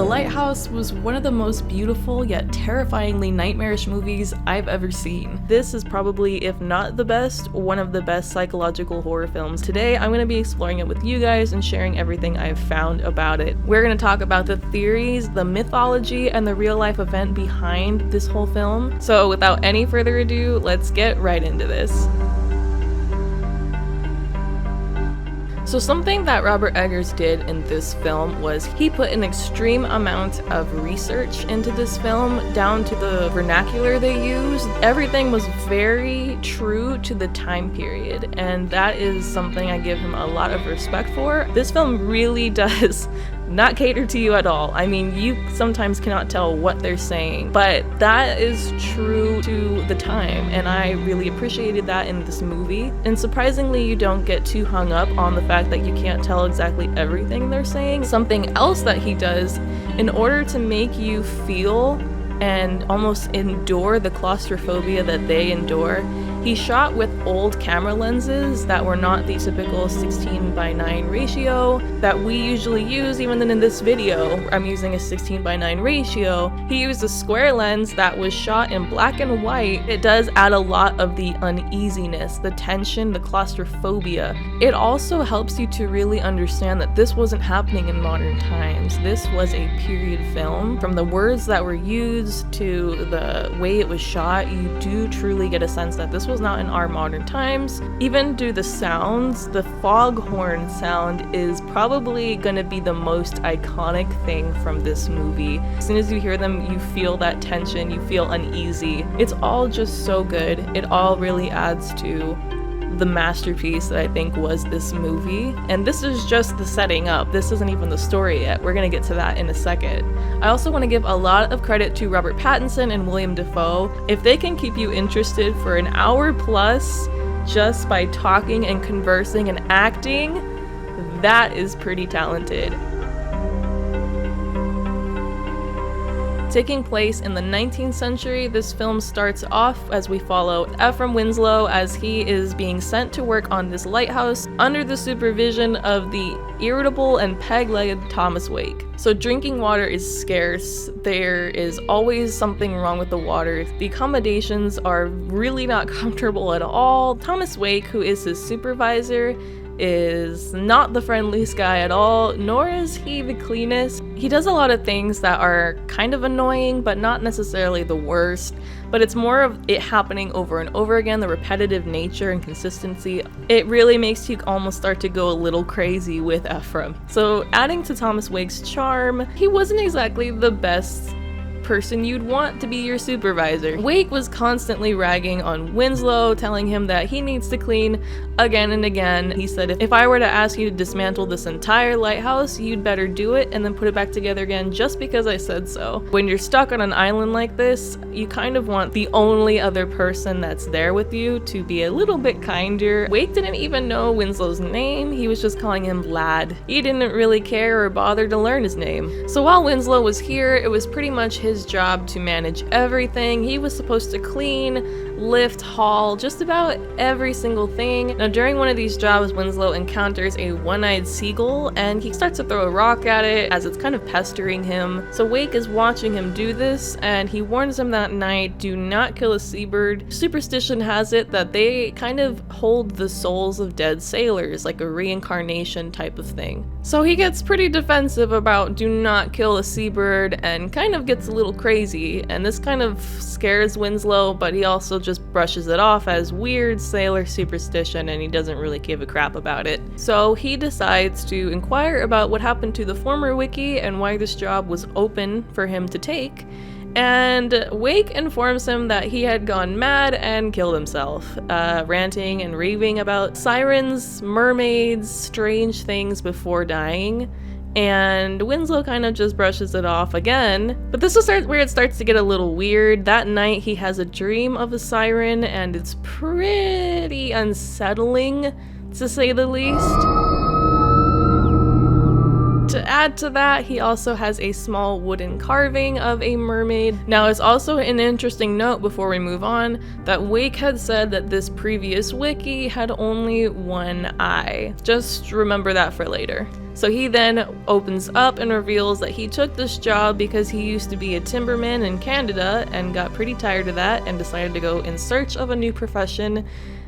Lighthouse was one of the most beautiful yet terrifyingly nightmarish movies I've ever seen. This is probably, if not the best, one of the best psychological horror films. Today, I'm going to be exploring it with you guys and sharing everything I've found about it. We're going to talk about the theories, the mythology, and the real-life event behind this whole film. So without any further ado, let's get right into this. So something that Robert Eggers did in this film was he put an extreme amount of research into this film, down to the vernacular they used. Everything was very true to the time period, and that is something I give him a lot of respect for. This film really does not cater to you at all. I mean, you sometimes cannot tell what they're saying, but that is true to the time, and I really appreciated that in this movie. And surprisingly, you don't get too hung up on the fact that you can't tell exactly everything they're saying. Something else that he does in order to make you feel and almost endure the claustrophobia that they endure, he shot with old camera lenses that were not the typical 16:9 ratio that we usually use. Even in this video, I'm using a 16:9 ratio. He used a square lens that was shot in black and white. It does add a lot of the uneasiness, the tension, the claustrophobia. It also helps you to really understand that this wasn't happening in modern times. This was a period film. From the words that were used to the way it was shot, you do truly get a sense that this was not in our modern times. Even do the sounds, the foghorn sound is probably gonna be the most iconic thing from this movie. As soon as you hear them, you feel that tension, you feel uneasy. It's all just so good. It all really adds to the masterpiece that I think was this movie. And this is just the setting up. This isn't even the story yet. We're gonna get to that in a second. I also want to give a lot of credit to Robert Pattinson and Willem Dafoe. If they can keep you interested for an hour plus just by talking and conversing and acting, that is pretty talented. Taking place in the 19th century, this film starts off as we follow Ephraim Winslow as he is being sent to work on this lighthouse under the supervision of the irritable and peg-legged Thomas Wake. So drinking water is scarce. There is always something wrong with the water. The accommodations are really not comfortable at all. Thomas Wake, who is his supervisor, is not the friendliest guy at all, nor is he the cleanest. He does a lot of things that are kind of annoying, but not necessarily the worst. But it's more of it happening over and over again, the repetitive nature and consistency. It really makes you almost start to go a little crazy with Ephraim. So adding to Thomas Wake's charm, he wasn't exactly the best person you'd want to be your supervisor. Wake was constantly ragging on Winslow, telling him that he needs to clean again and again. He said, if I were to ask you to dismantle this entire lighthouse, you'd better do it and then put it back together again just because I said so. When you're stuck on an island like this, you kind of want the only other person that's there with you to be a little bit kinder. Wake didn't even know Winslow's name. He was just calling him Lad. He didn't really care or bother to learn his name. So while Winslow was here, it was pretty much his job to manage everything. He was supposed to clean, lift, haul, just about every single thing. Now during one of these jobs, Winslow encounters a one-eyed seagull and he starts to throw a rock at it as it's kind of pestering him. So Wake is watching him do this and he warns him that night, do not kill a seabird. Superstition has it that they kind of hold the souls of dead sailors, like a reincarnation type of thing. So he gets pretty defensive about do not kill a seabird and kind of gets a little crazy, and this kind of scares Winslow, but he also just brushes it off as weird sailor superstition and he doesn't really give a crap about it. So he decides to inquire about what happened to the former Wiki and why this job was open for him to take. And Wake informs him that he had gone mad and killed himself, ranting and raving about sirens, mermaids, strange things before dying. And Winslow kind of just brushes it off again. But this is where it starts to get a little weird. That night he has a dream of a siren and it's pretty unsettling, to say the least. To add to that, he also has a small wooden carving of a mermaid. Now, it's also an interesting note before we move on that Wake had said that this previous wiki had only one eye. Just remember that for later. So he then opens up and reveals that he took this job because he used to be a timberman in Canada and got pretty tired of that and decided to go in search of a new profession.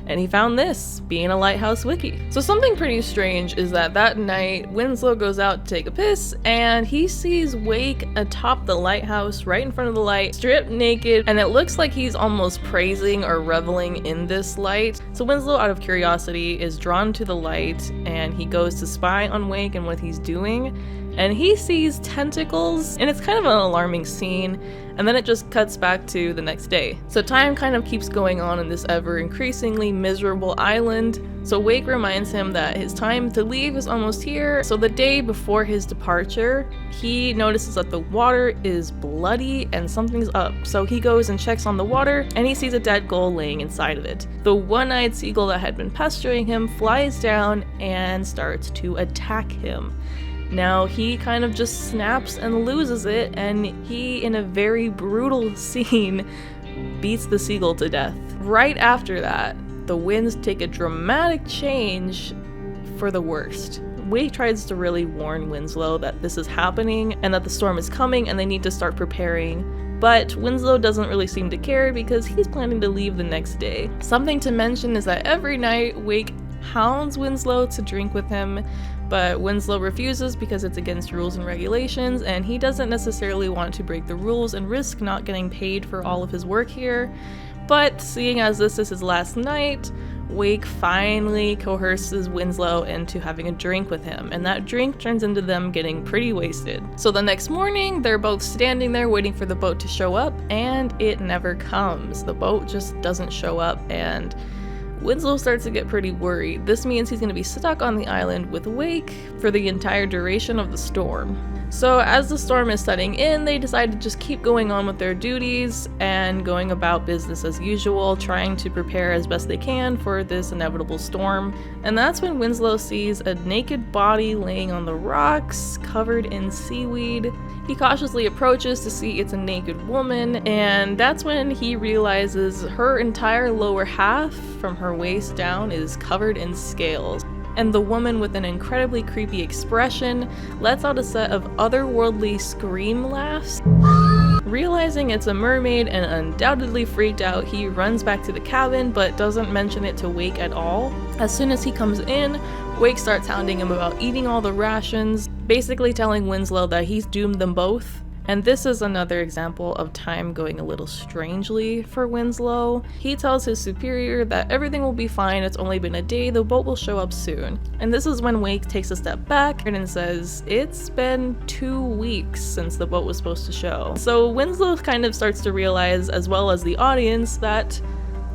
And he found this, being a Lighthouse wiki. So something pretty strange is that night, Winslow goes out to take a piss, and he sees Wake atop the lighthouse right in front of the light, stripped naked, and it looks like he's almost praising or reveling in this light. So Winslow, out of curiosity, is drawn to the light, and he goes to spy on Wake and what he's doing, and he sees tentacles, and it's kind of an alarming scene. And then it just cuts back to the next day. So time kind of keeps going on in this ever increasingly miserable island. So Wake reminds him that his time to leave is almost here. So the day before his departure, he notices that the water is bloody and something's up. So he goes and checks on the water, and he sees a dead gull laying inside of it. The one-eyed seagull that had been pestering him flies down and starts to attack him. Now he kind of just snaps and loses it, and he, in a very brutal scene, beats the seagull to death. Right after that, the winds take a dramatic change for the worst. Wake tries to really warn Winslow that this is happening and that the storm is coming and they need to start preparing. But Winslow doesn't really seem to care because he's planning to leave the next day. Something to mention is that every night, Wake hounds Winslow to drink with him, but Winslow refuses because it's against rules and regulations, and he doesn't necessarily want to break the rules and risk not getting paid for all of his work here. But seeing as this is his last night, Wake finally coerces Winslow into having a drink with him, and that drink turns into them getting pretty wasted. So the next morning, they're both standing there waiting for the boat to show up, and it never comes. The boat just doesn't show up, and Winslow starts to get pretty worried. This means he's going to be stuck on the island with Wake for the entire duration of the storm. So as the storm is setting in, they decide to just keep going on with their duties and going about business as usual, trying to prepare as best they can for this inevitable storm. And that's when Winslow sees a naked body laying on the rocks, covered in seaweed. He cautiously approaches to see it's a naked woman, and that's when he realizes her entire lower half, from her waist down, is covered in scales. And the woman, with an incredibly creepy expression, lets out a set of otherworldly scream laughs. Realizing it's a mermaid and undoubtedly freaked out, he runs back to the cabin but doesn't mention it to Wake at all. As soon as he comes in, Wake starts hounding him about eating all the rations, basically telling Winslow that he's doomed them both. And this is another example of time going a little strangely for Winslow. He tells his superior that everything will be fine, it's only been a day, the boat will show up soon. And this is when Wake takes a step back and says, it's been 2 weeks since the boat was supposed to show. So Winslow kind of starts to realize, as well as the audience, that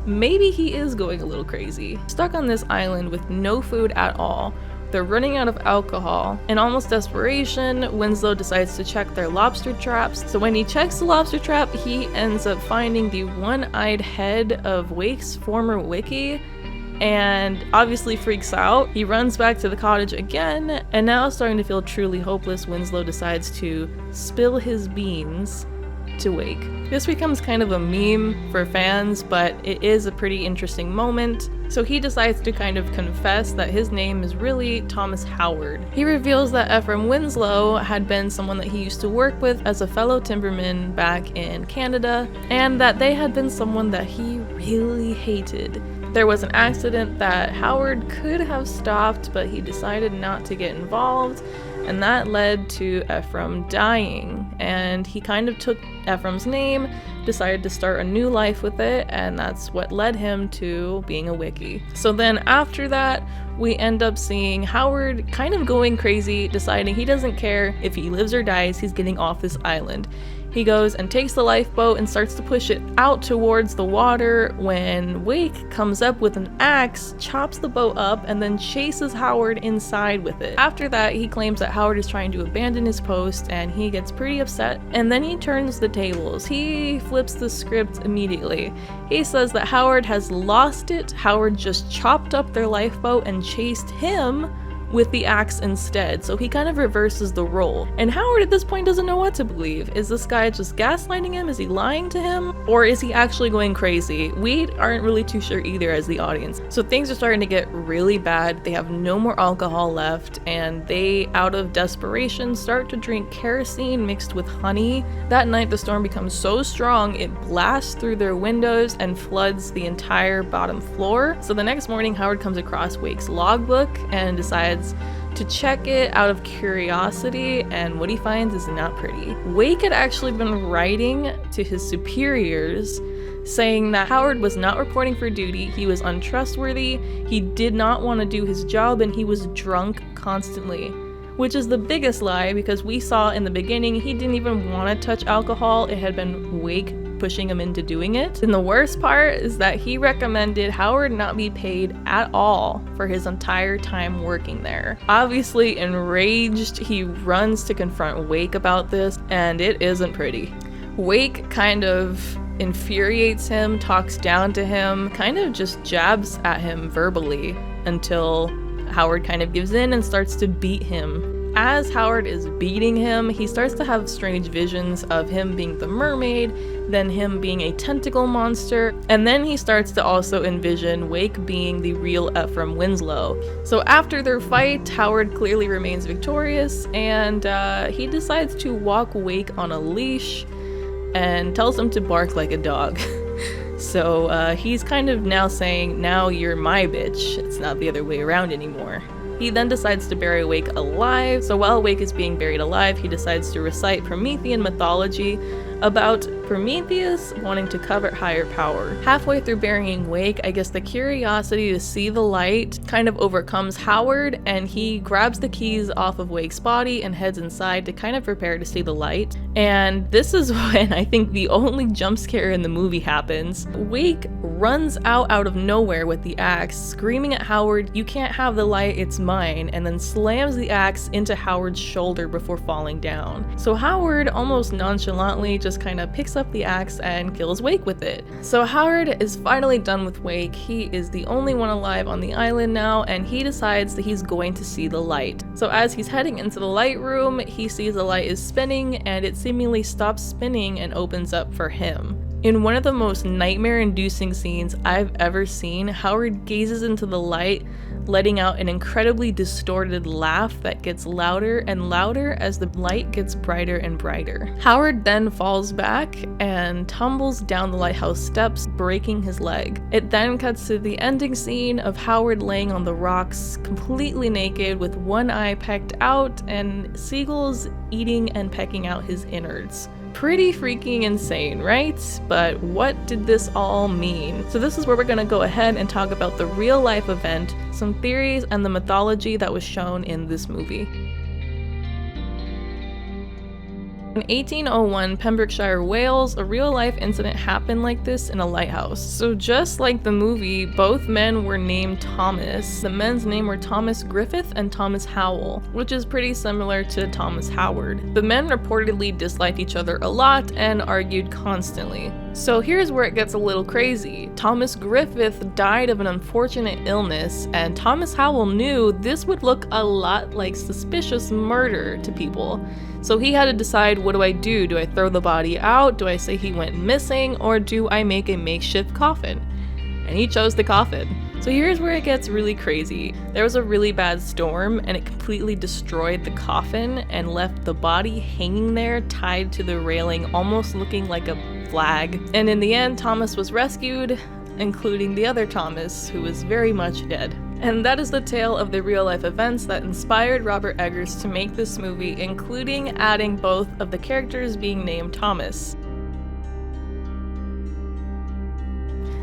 maybe he is going a little crazy. Stuck on this island with no food at all, they're running out of alcohol. In almost desperation, Winslow decides to check their lobster traps. So when he checks the lobster trap, he ends up finding the one-eyed head of Wake's former wiki, and obviously freaks out. He runs back to the cottage again, and now starting to feel truly hopeless, Winslow decides to spill his beans to Wake. This becomes kind of a meme for fans, but it is a pretty interesting moment. So he decides to kind of confess that his name is really Thomas Howard. He reveals that Ephraim Winslow had been someone that he used to work with as a fellow timberman back in Canada, and that they had been someone that he really hated. There was an accident that Howard could have stopped, but he decided not to get involved, and that led to Ephraim dying. And he kind of took Ephraim's name, decided to start a new life with it, and that's what led him to being a wiki. So then after that, we end up seeing Howard kind of going crazy, deciding he doesn't care if he lives or dies, he's getting off this island. He goes and takes the lifeboat and starts to push it out towards the water when Wake comes up with an axe, chops the boat up, and then chases Howard inside with it. After that, he claims that Howard is trying to abandon his post, and he gets pretty upset, and then he turns the tables. He flips the script immediately. He says that Howard has lost it, Howard just chopped up their lifeboat and chased him with the axe instead, so he kind of reverses the role. And Howard at this point doesn't know what to believe. Is this guy just gaslighting him? Is he lying to him? Or is he actually going crazy? We aren't really too sure either as the audience. So things are starting to get really bad. They have no more alcohol left, and they, out of desperation, start to drink kerosene mixed with honey. That night the storm becomes so strong it blasts through their windows and floods the entire bottom floor. So the next morning Howard comes across Wake's logbook and decides to check it out of curiosity, and what he finds is not pretty. Wake had actually been writing to his superiors saying that Howard was not reporting for duty, he was untrustworthy, he did not want to do his job, and he was drunk constantly. Which is the biggest lie, because we saw in the beginning he didn't even want to touch alcohol. It had been Wake pushing him into doing it. And the worst part is that he recommended Howard not be paid at all for his entire time working there. Obviously enraged, he runs to confront Wake about this, and it isn't pretty. Wake kind of infuriates him, talks down to him, kind of just jabs at him verbally until Howard kind of gives in and starts to beat him. As Howard is beating him, he starts to have strange visions of him being the mermaid, then him being a tentacle monster, and then he starts to also envision Wake being the real Ephraim Winslow. So after their fight, Howard clearly remains victorious, and he decides to walk Wake on a leash and tells him to bark like a dog. So he's kind of now saying, now you're my bitch, it's not the other way around anymore. He then decides to bury Wake alive, so while Wake is being buried alive, he decides to recite Promethean mythology about Prometheus wanting to covet higher power. Halfway through burying Wake, I guess the curiosity to see the light kind of overcomes Howard, and he grabs the keys off of Wake's body and heads inside to kind of prepare to see the light. And this is when I think the only jump scare in the movie happens. Wake runs out of nowhere with the axe, screaming at Howard, "You can't have the light, it's mine," and then slams the axe into Howard's shoulder before falling down. So Howard almost nonchalantly just kind of picks up the axe and kills Wake with it. So Howard is finally done with Wake. He is the only one alive on the island now, and he decides that he's going to see the light. So as he's heading into the light room, he sees the light is spinning, and it seemingly stops spinning and opens up for him. In one of the most nightmare-inducing scenes I've ever seen, Howard gazes into the light, letting out an incredibly distorted laugh that gets louder and louder as the light gets brighter and brighter. Howard then falls back and tumbles down the lighthouse steps, breaking his leg. It then cuts to the ending scene of Howard laying on the rocks, completely naked with one eye pecked out and seagulls eating and pecking out his innards. Pretty freaking insane, right? But what did this all mean? So this is where we're gonna go ahead and talk about the real life event, some theories, and the mythology that was shown in this movie. In 1801, Pembrokeshire, Wales, a real-life incident happened like this in a lighthouse. So just like the movie, both men were named Thomas. The men's name were Thomas Griffith and Thomas Howell, which is pretty similar to Thomas Howard. The men reportedly disliked each other a lot and argued constantly. So here's where it gets a little crazy. Thomas Griffith died of an unfortunate illness, and Thomas Howell knew this would look a lot like suspicious murder to people. So he had to decide, what do I do? Do I throw the body out? Do I say he went missing? Or do I make a makeshift coffin? And he chose the coffin. So here's where it gets really crazy. There was a really bad storm, and it completely destroyed the coffin and left the body hanging there tied to the railing, almost looking like a flag. And in the end, Thomas was rescued, including the other Thomas, who was very much dead. And that is the tale of the real-life events that inspired Robert Eggers to make this movie, including adding both of the characters being named Thomas.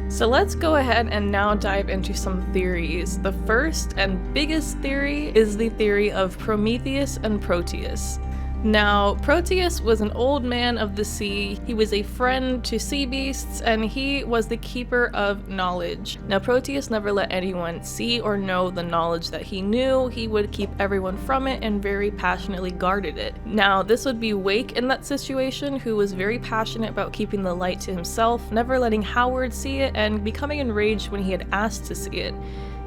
So let's go ahead and now dive into some theories. The first and biggest theory is the theory of Prometheus and Proteus. Now, Proteus was an old man of the sea. He was a friend to sea beasts, and he was the keeper of knowledge. Now, Proteus never let anyone see or know the knowledge that he knew. He would keep everyone from it and very passionately guarded it. Now, this would be Wake in that situation, who was very passionate about keeping the light to himself, never letting Howard see it, and becoming enraged when he had asked to see it.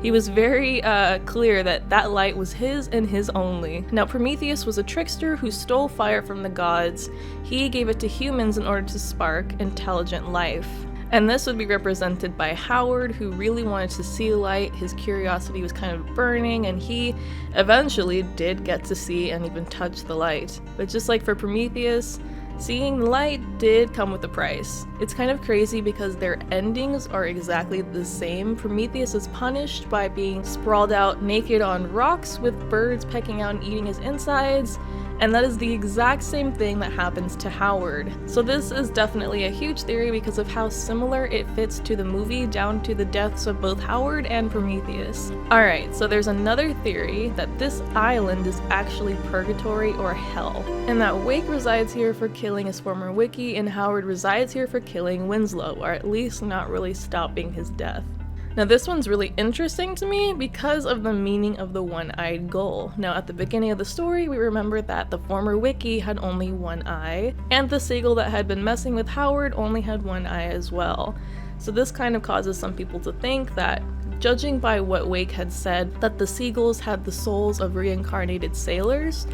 He was very clear that that light was his and his only. Now, Prometheus was a trickster who stole fire from the gods. He gave it to humans in order to spark intelligent life. And this would be represented by Howard, who really wanted to see light. His curiosity was kind of burning, and he eventually did get to see and even touch the light. But just like for Prometheus, seeing the light did come with a price. It's kind of crazy because their endings are exactly the same. Prometheus is punished by being sprawled out naked on rocks with birds pecking out and eating his insides, and that is the exact same thing that happens to Howard. So this is definitely a huge theory because of how similar it fits to the movie, down to the deaths of both Howard and Prometheus. Alright, so there's another theory that this island is actually purgatory or hell, and that Wake resides here for killing his former Wiki, and Howard resides here for killing Winslow, or at least not really stopping his death. Now this one's really interesting to me because of the meaning of the one-eyed gull. Now at the beginning of the story, we remember that the former Wiki had only one eye, and the seagull that had been messing with Howard only had one eye as well. So this kind of causes some people to think that, judging by what Wake had said, that the seagulls had the souls of reincarnated sailors,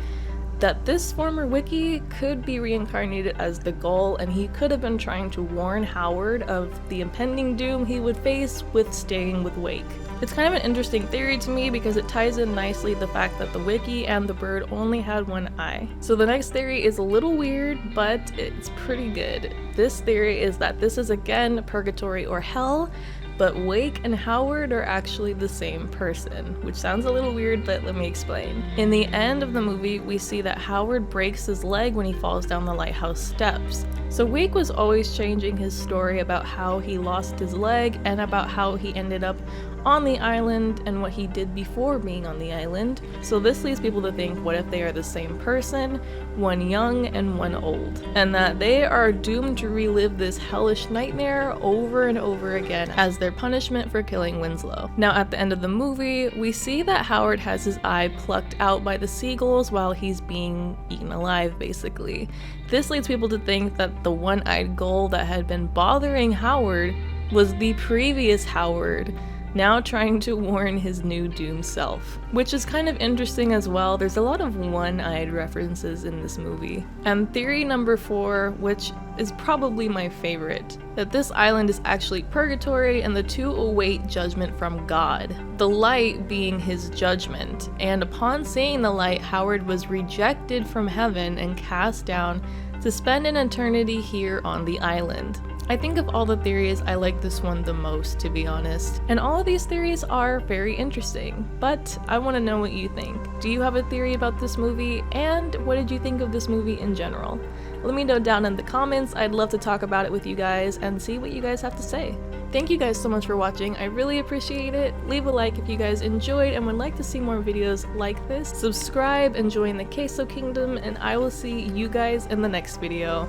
that this former Wiki could be reincarnated as the gull, and he could have been trying to warn Howard of the impending doom he would face with staying with Wake. It's kind of an interesting theory to me because it ties in nicely the fact that the Wiki and the bird only had one eye. So the next theory is a little weird, but it's pretty good. This theory is that this is again purgatory or hell, but Wake and Howard are actually the same person, which sounds a little weird, but let me explain. In the end of the movie, we see that Howard breaks his leg when he falls down the lighthouse steps. So Wake was always changing his story about how he lost his leg and about how he ended up on the island and what he did before being on the island. So this leads people to think, what if they are the same person, one young and one old, and that they are doomed to relive this hellish nightmare over and over again as their punishment for killing Winslow. Now at the end of the movie, we see that Howard has his eye plucked out by the seagulls while he's being eaten alive, basically. This leads people to think that the one-eyed gull that had been bothering Howard was the previous Howard, now trying to warn his new doomed self. Which is kind of interesting as well. There's a lot of one-eyed references in this movie. And theory number 4, which is probably my favorite, that this island is actually purgatory and the two await judgment from God, the light being his judgment. And upon seeing the light, Howard was rejected from heaven and cast down to spend an eternity here on the island. I think of all the theories, I like this one the most, to be honest. And all of these theories are very interesting, but I want to know what you think. Do you have a theory about this movie? And what did you think of this movie in general? Let me know down in the comments. I'd love to talk about it with you guys and see what you guys have to say. Thank you guys so much for watching. I really appreciate it. Leave a like if you guys enjoyed and would like to see more videos like this. Subscribe and join the Queso Kingdom, and I will see you guys in the next video.